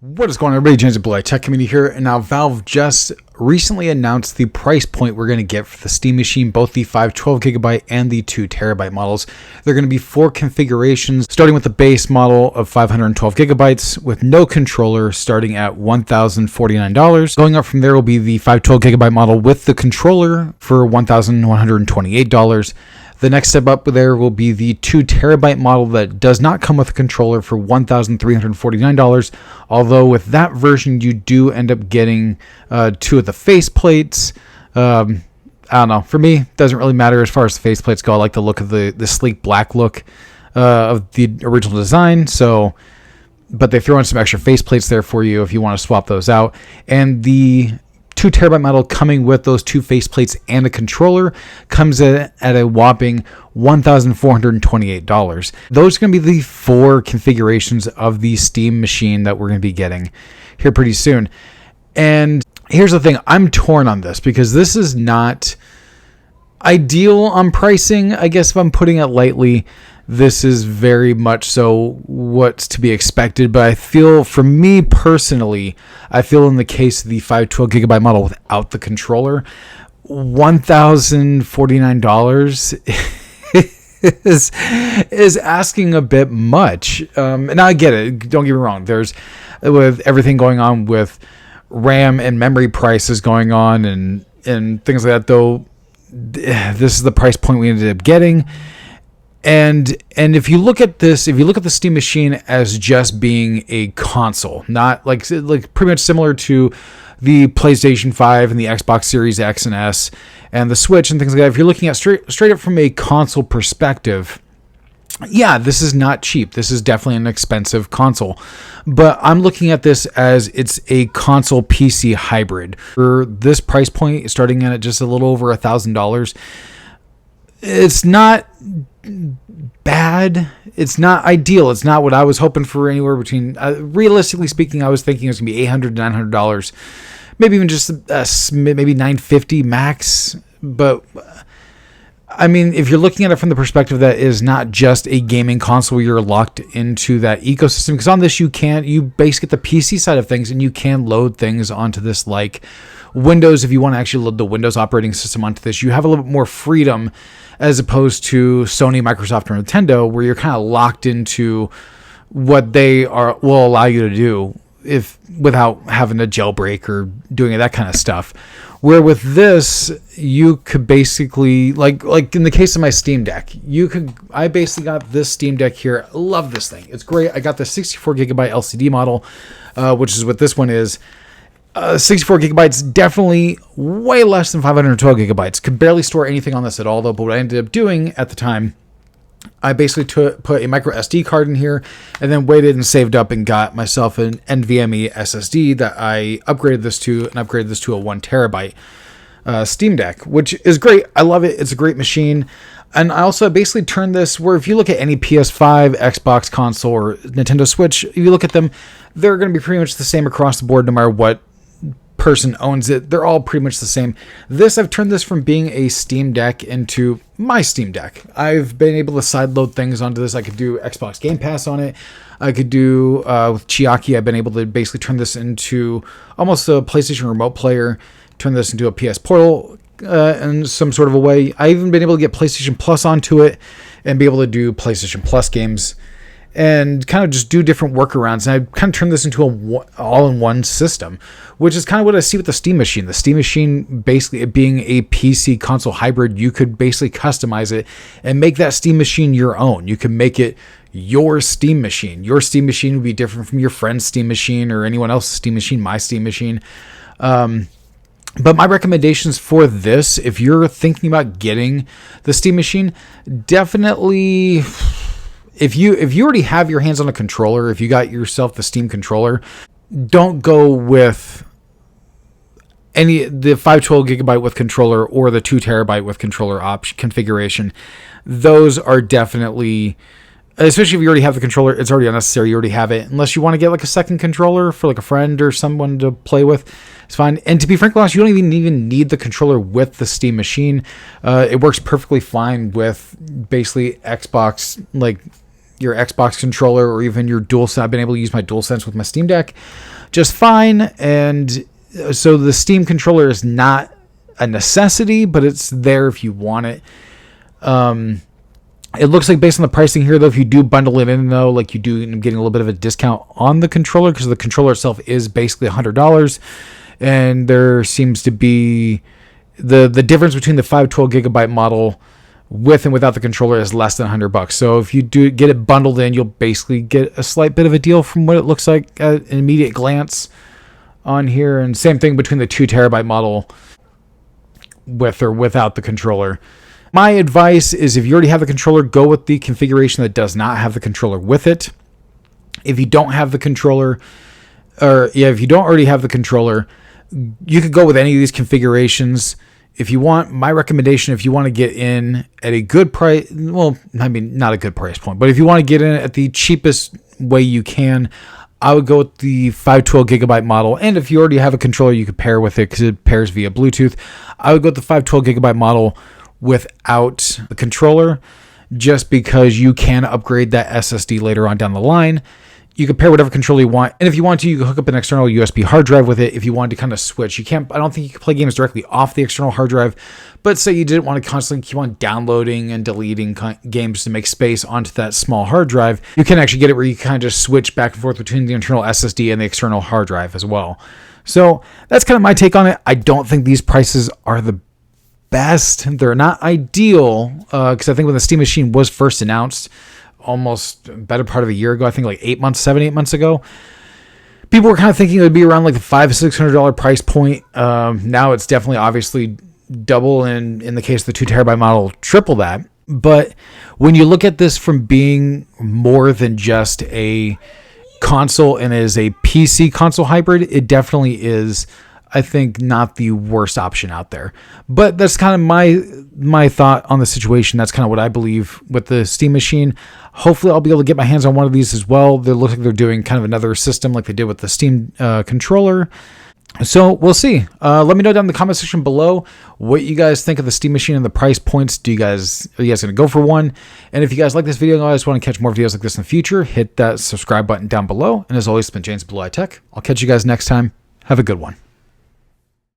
What is going on, everybody? James at Blue Eye Tech Community here, and now Valve just recently announced the price point we're going to get for the Steam Machine, both the 512GB and the 2TB models. They're going to be 4 configurations, starting with the base model of 512GB with no controller, starting at $1,049. Going up from there will be the 512GB model with the controller for $1,128. The next step up there will be the 2TB model that does not come with a controller for $1,349. Although with that version, you do end up getting 2 of the faceplates. I don't know. For me, it doesn't really matter as far as the faceplates go. I like the look of the sleek black look of the original design. But they throw in some extra faceplates there for you if you want to swap those out. And the 2TB model coming with those 2 faceplates and a controller comes at a whopping $1,428. Those are going to be the 4 configurations of the Steam Machine that we're going to be getting here pretty soon. And here's the thing, I'm torn on this because this is not ideal on pricing, I guess, if I'm putting it lightly. This is very much so what's to be expected, but I feel, for me personally, I feel in the case of the 512GB model without the controller, $1,049 is asking a bit much. And I get it, don't get me wrong. There's, with everything going on with RAM and memory prices going on and things like that, though, this is the price point we ended up getting. And if you look at this, if you look at the Steam Machine as just being a console, not like pretty much similar to the PlayStation 5 and the Xbox Series X and S and the Switch and things like that, if you're looking at straight up from a console perspective, yeah, this is not cheap. This is definitely an expensive console. But I'm looking at this as it's a console PC hybrid. For this price point, starting at just a little over $1,000, it's not bad. It's not ideal. It's not what I was hoping for, anywhere between, realistically speaking, I was thinking it was going to be $800 to $900, maybe even just maybe $950 max. But I mean, if you're looking at it from the perspective that is not just a gaming console where you're locked into that ecosystem, because on this you basically get the PC side of things, and you can load things onto this like Windows. If you want to actually load the Windows operating system onto this, you have a little bit more freedom as opposed to Sony, Microsoft, or Nintendo, where you're kind of locked into what they will allow you to do without having to jailbreak or doing that kind of stuff. Where with this, you could basically, like in the case of my Steam Deck, I basically got this Steam Deck here. I love this thing. It's great. I got the 64GB LCD model, which is what this one is. 64 gigabytes, definitely way less than 512 gigabytes. Could barely store anything on this at all, though. But what I ended up doing at the time, I basically put a micro SD card in here and then waited and saved up and got myself an NVMe SSD that I upgraded this to, and upgraded this to a 1TB Steam Deck, which is great. I love it. It's a great machine. And I also basically turned this where if you look at any PS5, Xbox console, or Nintendo Switch, if you look at them, they're going to be pretty much the same across the board no matter what person owns it. They're all pretty much the same. I've turned this from being a Steam Deck into my Steam Deck. I've been able to sideload things onto this. I could do Xbox Game Pass on it. I could do with Chiaki, I've been able to basically turn this into almost a PlayStation Remote player, turn this into a PS Portal in some sort of a way. I've even been able to get PlayStation Plus onto it and be able to do PlayStation Plus games and kind of just do different workarounds. And I kind of turned this into an all-in-one system, which is kind of what I see with the Steam Machine. The Steam Machine, basically it being a PC console hybrid, you could basically customize it and make that Steam Machine your own. You can make it your Steam Machine. Your Steam Machine would be different from your friend's Steam Machine or anyone else's Steam Machine, my Steam Machine. But my recommendations for this, if you're thinking about getting the Steam Machine, definitely, if you already have your hands on a controller, if you got yourself the Steam controller, don't go with the 512GB with controller or the 2TB with controller option configuration. Those are definitely, especially if you already have the controller, it's already unnecessary. You already have it. Unless you want to get like a second controller for like a friend or someone to play with, it's fine. And to be frankly honest, you don't even need the controller with the Steam Machine. It works perfectly fine with basically Xbox, like your Xbox controller or even your DualSense. I've been able to use my DualSense with my Steam Deck just fine. And so the Steam controller is not a necessity, but it's there if you want it. It looks like based on the pricing here, though, if you do bundle it in, though, like you do end up getting a little bit of a discount on the controller because the controller itself is basically $100. And there seems to be the difference between the 512 gigabyte model with and without the controller is less than $100. So if you do get it bundled in, you'll basically get a slight bit of a deal from what it looks like at an immediate glance on here. And same thing between the 2 terabyte model with or without the controller. My advice is if you already have the controller, go with the configuration that does not have the controller with it. If you don't have the controller, if you don't already have the controller, you could go with any of these configurations. If you want, my recommendation, if you want to get in at a good price, well, I mean, not a good price point, but if you want to get in at the cheapest way you can, I would go with the 512 gigabyte model. And if you already have a controller, you could pair with it because it pairs via Bluetooth. I would go with the 512 gigabyte model without the controller, just because you can upgrade that SSD later on down the line. You can pair whatever controller you want, and if you want to, you can hook up an external USB hard drive with it if you wanted to kind of switch. I don't think you can play games directly off the external hard drive, but say you didn't want to constantly keep on downloading and deleting games to make space onto that small hard drive, you can actually get it where you kind of just switch back and forth between the internal SSD and the external hard drive as well. So that's kind of my take on it. I don't think these prices are the best. They're not ideal, because I think when the Steam Machine was first announced, almost better part of a year ago, I think like 8 months ago, people were kind of thinking it would be around like the $500-$600 price point. Now it's definitely obviously double, and in the case of the 2 terabyte model, triple that. But when you look at this from being more than just a console and is a PC console hybrid, it definitely is, I think, not the worst option out there. But that's kind of my thought on the situation. That's kind of what I believe with the Steam Machine. Hopefully I'll be able to get my hands on one of these as well. They look like they're doing kind of another system like they did with the Steam controller. So we'll see. Let me know down in the comment section below what you guys think of the Steam Machine and the price points. Are you guys going to go for one? And if you guys like this video and you guys want to catch more videos like this in the future, hit that subscribe button down below. And as always, it's been James Blue Eye Tech. I'll catch you guys next time. Have a good one.